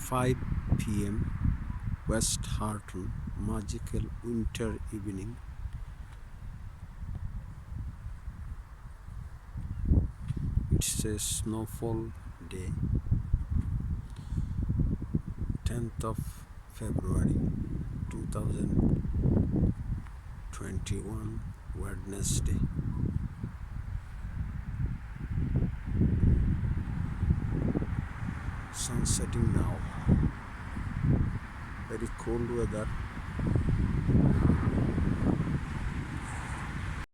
5 p.m. West Harton, magical winter evening. It's a snowfall day, 10th of February 2021, Wednesday. Sun setting now. Very cold weather.